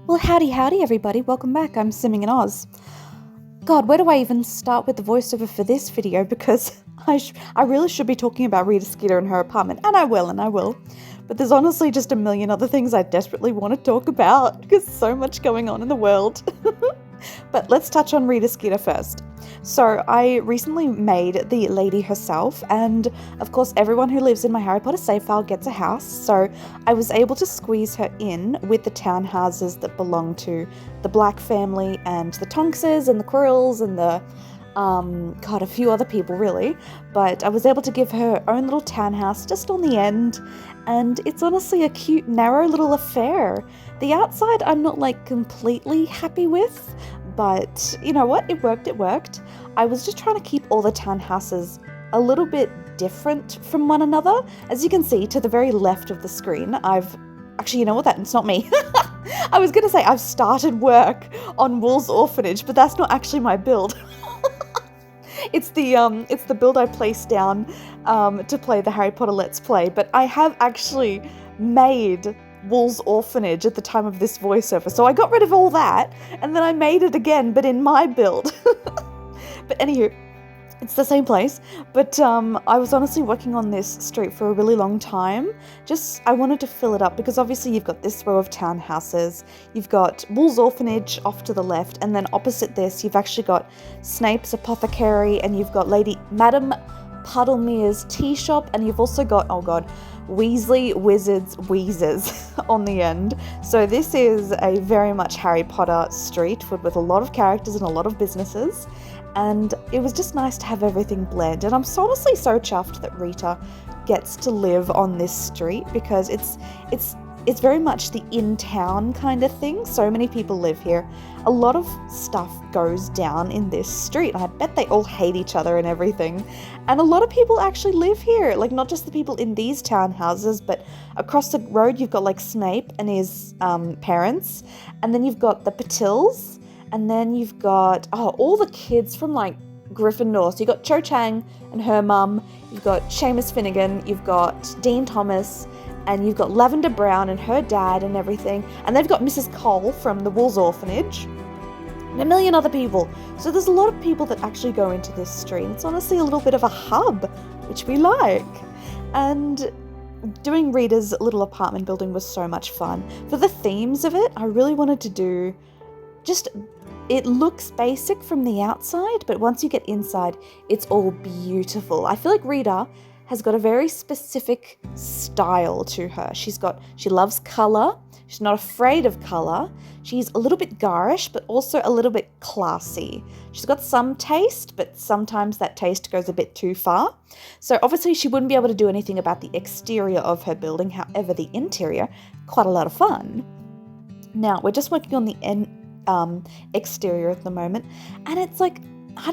Well, howdy everybody, welcome back, I'm SimmingInOz. God, where do I even start with the voiceover for this video, because I really should be talking about Rita Skeeter and her apartment, and I will. But there's honestly just a million other things I desperately want to talk about, because so much going on in the world. But let's touch on Rita Skeeter first. So I recently made the lady herself, and of course everyone who lives in my Harry Potter save file gets a house, so I was able to squeeze her in with the townhouses that belong to the Black family and the Tonkses and the Quirrells and the a few other people really, but I was able to give her own little townhouse just on the end, and it's honestly a cute, narrow little affair. The outside I'm not completely happy with, but you know what, it worked. I was just trying to keep all the townhouses a little bit different from one another. As you can see to the very left of the screen, actually, you know what, that's not me. I was gonna say I've started work on Wool's Orphanage, but that's not actually my build. It's the build I placed down to play the Harry Potter Let's Play, but I have actually made Wool's Orphanage at the time of this voiceover, so I got rid of all that, and then I made it again, but in my build. But anywho, it's the same place, but I was honestly working on this street for a really long time. I wanted to fill it up, because obviously you've got this row of townhouses, you've got Wool's Orphanage off to the left, and then opposite this you've actually got Snape's Apothecary, and you've got Madam Puddlemere's tea shop, and you've also got, oh god, Weasley Wizards Wheezes on the end. So this is a very much Harry Potter street filled with a lot of characters and a lot of businesses, and it was just nice to have everything blend. And I'm honestly so chuffed that Rita gets to live on this street, because it's very much the in-town kind of thing. So many people live here. A lot of stuff goes down in this street. I bet they all hate each other and everything. And a lot of people actually live here. Not just the people in these townhouses, but across the road you've got Snape and his parents. And then you've got the Patils. And then you've got, all the kids from Gryffindor. So you've got Cho Chang and her mum. You've got Seamus Finnegan. You've got Dean Thomas. And you've got Lavender Brown and her dad and everything. And they've got Mrs. Cole from the Wool's Orphanage. And a million other people. So there's a lot of people that actually go into this street. It's honestly a little bit of a hub, which we like. And doing Rita's little apartment building was so much fun. For the themes of it, I really wanted to do it looks basic from the outside, but once you get inside, it's all beautiful. I feel like Rita has got a very specific style to her. She loves colour. She's not afraid of colour. She's a little bit garish, but also a little bit classy. She's got some taste, but sometimes that taste goes a bit too far. So obviously she wouldn't be able to do anything about the exterior of her building. However, the interior, quite a lot of fun. Now, we're just working on the exterior at the moment, and it's I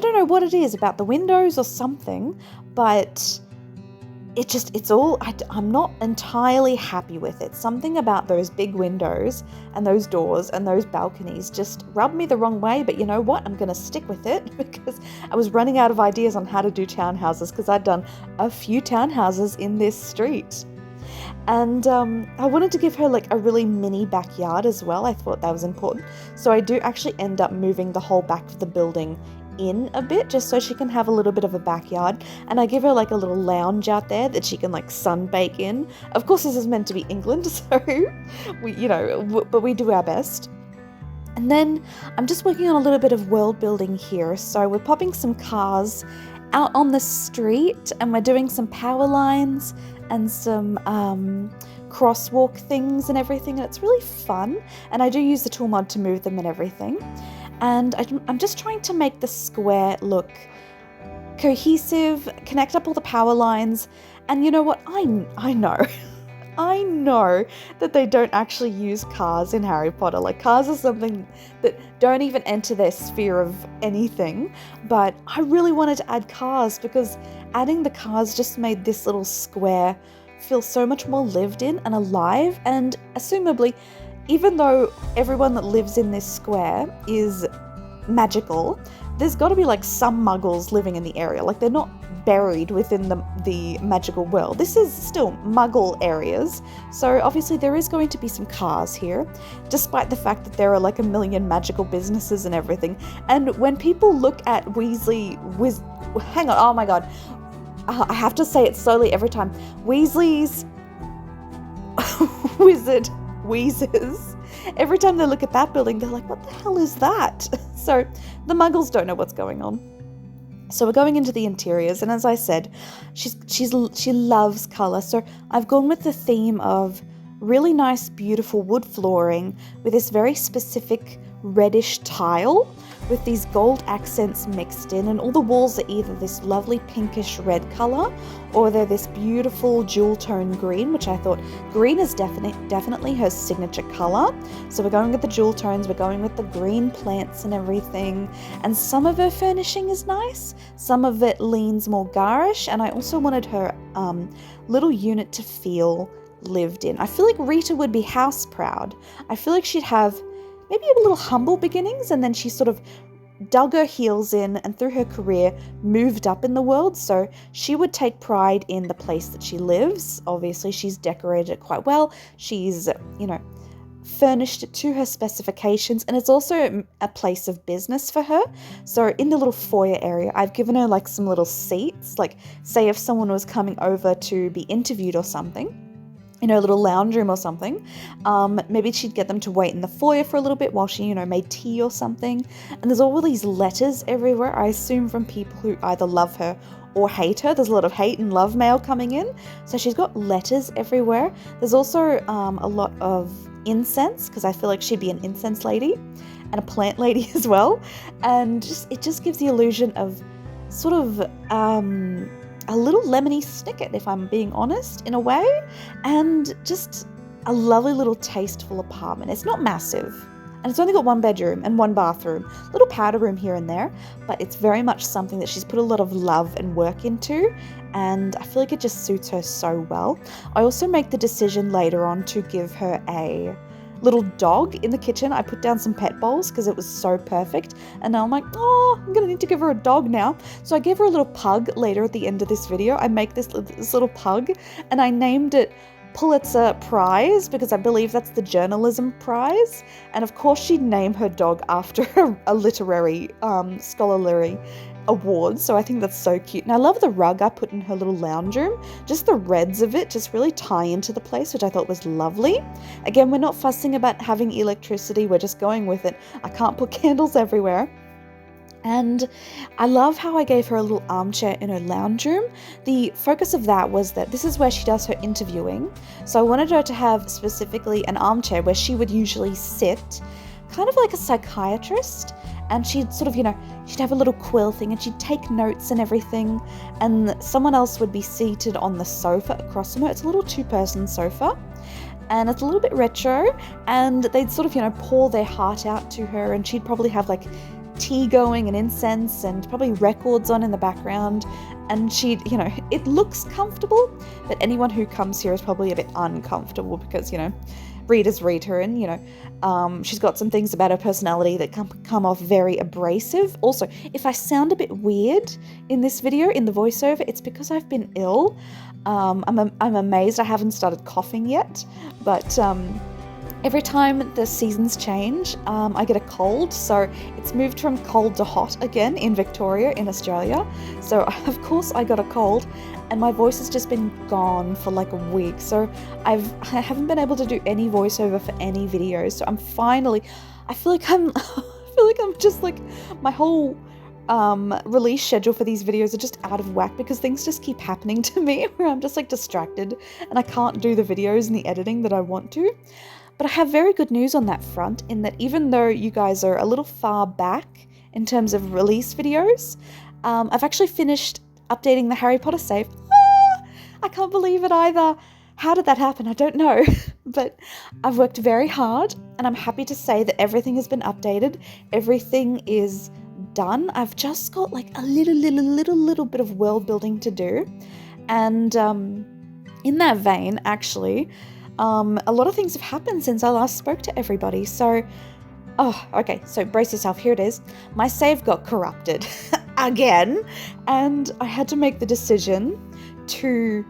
don't know what it is about the windows or something, but I'm not entirely happy with it. Something about those big windows and those doors and those balconies just rubbed me the wrong way, but you know what? I'm going to stick with it, because I was running out of ideas on how to do townhouses, because I'd done a few townhouses in this street. And I wanted to give her a really mini backyard as well. I thought that was important. So I do actually end up moving the whole back of the building in a bit, just so she can have a little bit of a backyard, and I give her a little lounge out there that she can sunbake in. Of course this is meant to be England, so but we do our best. And then I'm just working on a little bit of world building here. So we're popping some cars out on the street, and we're doing some power lines and some crosswalk things and everything, and it's really fun. And I do use the tool mod to move them and everything. And I'm just trying to make the square look cohesive, connect up all the power lines. And you know what? I know. I know that they don't actually use cars in Harry Potter. Cars are something that don't even enter their sphere of anything. But I really wanted to add cars, because adding the cars just made this little square feel so much more lived in and alive. And assumably, even though everyone that lives in this square is magical, there's got to be some muggles living in the area. They're not buried within the magical world. This is still muggle areas, so obviously there is going to be some cars here, despite the fact that there are like a million magical businesses and everything. And when people look at hang on, oh my god, I have to say it slowly every time. Weasley's Wizard Wheezes. Every time they look at that building, they're like, what the hell is that? So the muggles don't know what's going on. So we're going into the interiors, and as I said, she loves colour. So I've gone with the theme of really nice, beautiful wood flooring with this very specific reddish tile with these gold accents mixed in, and all the walls are either this lovely pinkish red colour or they're this beautiful dual tone green, which I thought green is definitely her signature colour. So we're going with the dual tones, we're going with the green plants and everything, and some of her furnishing is nice, some of it leans more garish, and I also wanted her little unit to feel lived in. I feel like Rita would be house proud. I feel like she'd have maybe a little humble beginnings, and then she sort of dug her heels in and through her career moved up in the world. So she would take pride in the place that she lives. Obviously she's decorated it quite well. She's, furnished it to her specifications, and it's also a place of business for her. So in the little foyer area, I've given her like some little seats, like say if someone was coming over to be interviewed or something, a little lounge room or something. Maybe she'd get them to wait in the foyer for a little bit while she, made tea or something. And there's all these letters everywhere, I assume from people who either love her or hate her. There's a lot of hate and love mail coming in. So she's got letters everywhere. There's also a lot of incense, because I feel like she'd be an incense lady and a plant lady as well. And it just gives the illusion of sort of a little lemony snicket, if I'm being honest, in a way, and just a lovely little tasteful apartment. It's not massive, and it's only got one bedroom and one bathroom, little powder room here and there, but it's very much something that she's put a lot of love and work into, and I feel like it just suits her so well. I also make the decision later on to give her a little dog in the kitchen. I put down some pet bowls because it was so perfect, and now I'm like, oh, I'm gonna need to give her a dog now. So I gave her a little pug later at the end of this video. I make this little pug, and I named it Pulitzer Prize because I believe that's the journalism prize, and of course she'd name her dog after a literary scholarly award, so I think that's so cute. And I love the rug I put in her little lounge room. Just the reds of it just really tie into the place, which I thought was lovely. Again, we're not fussing about having electricity, we're just going with it. I can't put candles everywhere. And I love how I gave her a little armchair in her lounge room. The focus of that was that this is where she does her interviewing. So I wanted her to have specifically an armchair where she would usually sit, kind of like a psychiatrist. And she'd sort of, she'd have a little quill thing and she'd take notes and everything. And someone else would be seated on the sofa across from her. It's a little two-person sofa. And it's a little bit retro. And they'd sort of, pour their heart out to her. And she'd probably have like tea going and incense and probably records on in the background. And she'd, it looks comfortable. But anyone who comes here is probably a bit uncomfortable because, Rita's Rita, and she's got some things about her personality that come off very abrasive. Also, if I sound a bit weird in this video, in the voiceover, it's because I've been ill. I'm amazed I haven't started coughing yet, but every time the seasons change, I get a cold, so it's moved from cold to hot again in Victoria, in Australia. So, of course, I got a cold, and my voice has just been gone for like a week. So I haven't been able to do any voiceover for any videos. So I feel like I'm just like, my whole release schedule for these videos are just out of whack because things just keep happening to me where I'm just like distracted and I can't do the videos and the editing that I want to. But I have very good news on that front, in that even though you guys are a little far back in terms of release videos, I've actually finished updating the Harry Potter save. I can't believe it either. How did that happen? I don't know. But I've worked very hard and I'm happy to say that everything has been updated. Everything is done. I've just got like a little bit of world building to do. And in that vein, actually, a lot of things have happened since I last spoke to everybody. So Oh, okay, so brace yourself, here it is. My save got corrupted again, and I had to make the decision to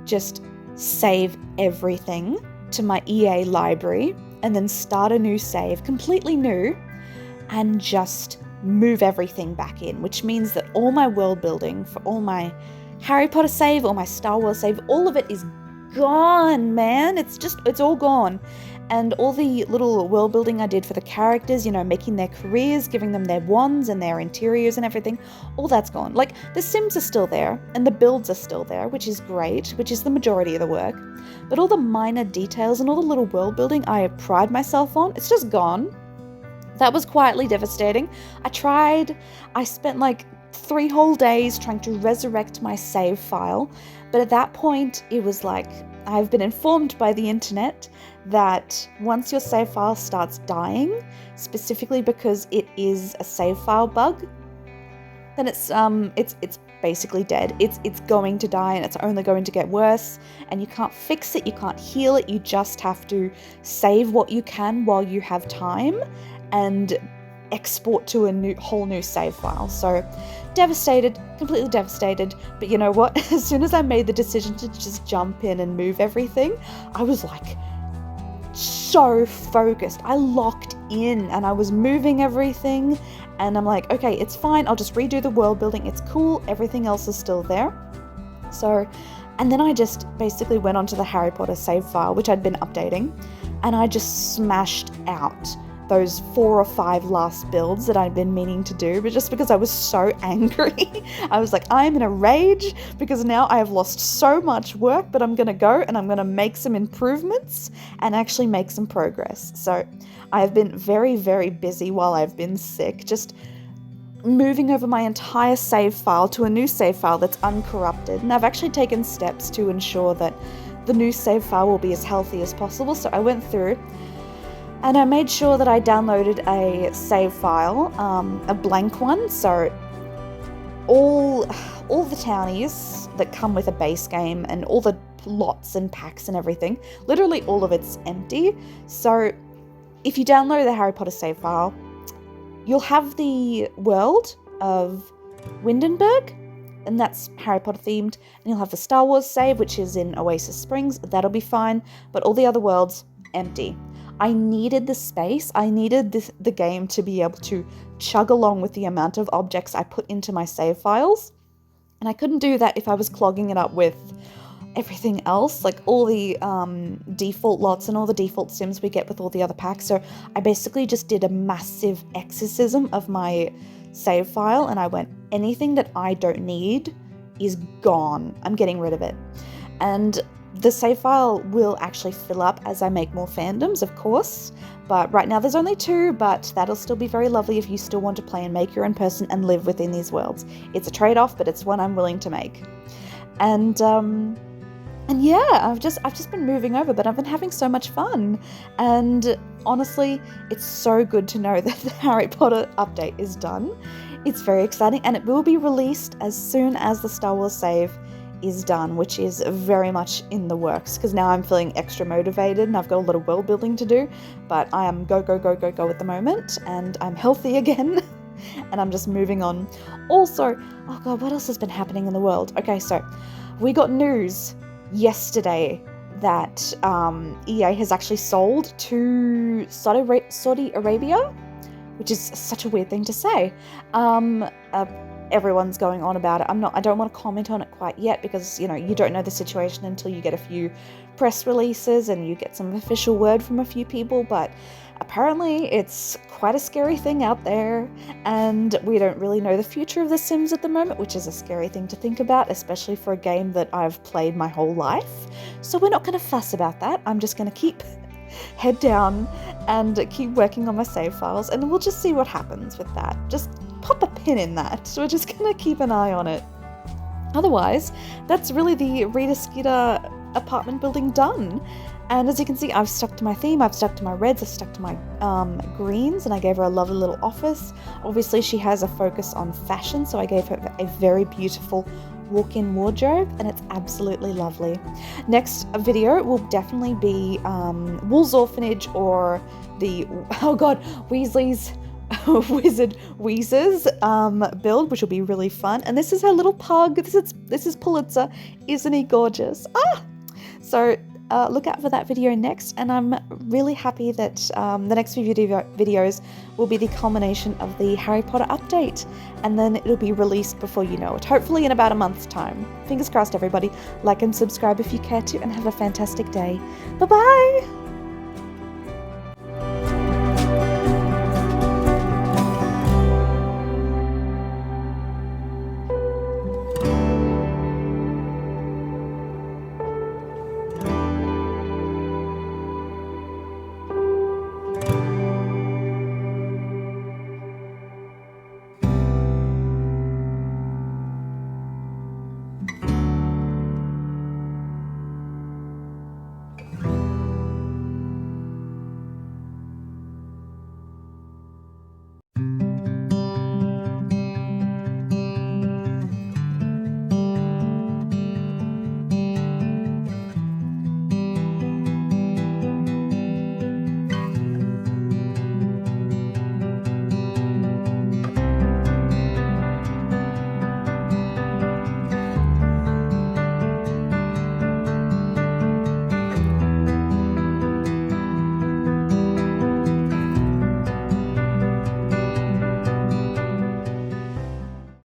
just save everything to my EA library and then start a new save, completely new, and just move everything back in, which means that all my world building for all my Harry Potter save, all my Star Wars save, all of it is gone, man. It's all gone. And all the little world building I did for the characters, making their careers, giving them their wands and their interiors and everything, all that's gone. Like, the Sims are still there, and the builds are still there, which is great, which is the majority of the work. But all the minor details and all the little world building I pride myself on, it's just gone. That was quietly devastating. I spent like 3 whole days trying to resurrect my save file, but at that point, it was like, I've been informed by the internet that once your save file starts dying, specifically because it is a save file bug, then it's basically dead. It's going to die, and it's only going to get worse, and you can't fix it, you can't heal it, you just have to save what you can while you have time and export to a whole new save file. So devastated, completely devastated. But you know what? As soon as I made the decision to just jump in and move everything, I was like so focused. I locked in and I was moving everything, and I'm like, okay, it's fine. I'll just redo the world building. It's cool. Everything else is still there. So, and then I just basically went onto the Harry Potter save file, which I'd been updating, and I just smashed out those 4 or 5 last builds that I'd been meaning to do, but just because I was so angry, I was like, I'm in a rage because now I have lost so much work, but I'm going to go and I'm going to make some improvements and actually make some progress. So I have been very, very busy while I've been sick, just moving over my entire save file to a new save file that's uncorrupted. And I've actually taken steps to ensure that the new save file will be as healthy as possible. So I went through and I made sure that I downloaded a save file, a blank one, so all the townies that come with a base game and all the lots and packs and everything, literally all of it's empty. So if you download the Harry Potter save file, you'll have the world of Windenburg, and that's Harry Potter themed, and you'll have the Star Wars save, which is in Oasis Springs. That'll be fine, but all the other worlds, empty. I needed the space. I needed the game to be able to chug along with the amount of objects I put into my save files. And I couldn't do that if I was clogging it up with everything else, like all the default lots and all the default sims we get with all the other packs. So I basically just did a massive exorcism of my save file, and I went, anything that I don't need is gone. I'm getting rid of it. And the save file will actually fill up as I make more fandoms, of course, but right now there's only 2, but that'll still be very lovely if you still want to play and make your own person and live within these worlds. It's a trade-off, but it's one I'm willing to make. And yeah, I've just been moving over, but I've been having so much fun. And honestly, it's so good to know that the Harry Potter update is done. It's very exciting, and it will be released as soon as the Star Wars save is done, which is very much in the works, because now I'm feeling extra motivated and I've got a lot of world building to do, but I am go at the moment, and I'm healthy again and I'm just moving on. Also, oh god, what else has been happening in the world? Okay, so we got news yesterday that EA has actually sold to Saudi Arabia, which is such a weird thing to say. Everyone's going on about it. I don't want to comment on it quite yet because, you don't know the situation until you get a few press releases and you get some official word from a few people, but apparently it's quite a scary thing out there, and we don't really know the future of The Sims at the moment, which is a scary thing to think about, especially for a game that I've played my whole life. So we're not going to fuss about that. I'm just going to keep head down and keep working on my save files, and we'll just see what happens with that. Just pop a pin in that. So we're just going to keep an eye on it. Otherwise, that's really the Rita Skeeter apartment building done. And as you can see, I've stuck to my theme, I've stuck to my reds, I've stuck to my greens, and I gave her a lovely little office. Obviously, she has a focus on fashion, so I gave her a very beautiful walk-in wardrobe, and it's absolutely lovely. Next video will definitely be Wool's Orphanage or the, oh god, Weasley's Wizard Wheezer's build, which will be really fun. And this is her little pug. This is Pulitzer. Isn't he gorgeous? So look out for that video next, and I'm really happy that the next few videos will be the culmination of the Harry Potter update, and then it'll be released before you know it, hopefully in about a month's time. Fingers crossed, everybody. Like and subscribe if you care to, and have a fantastic day. Bye bye!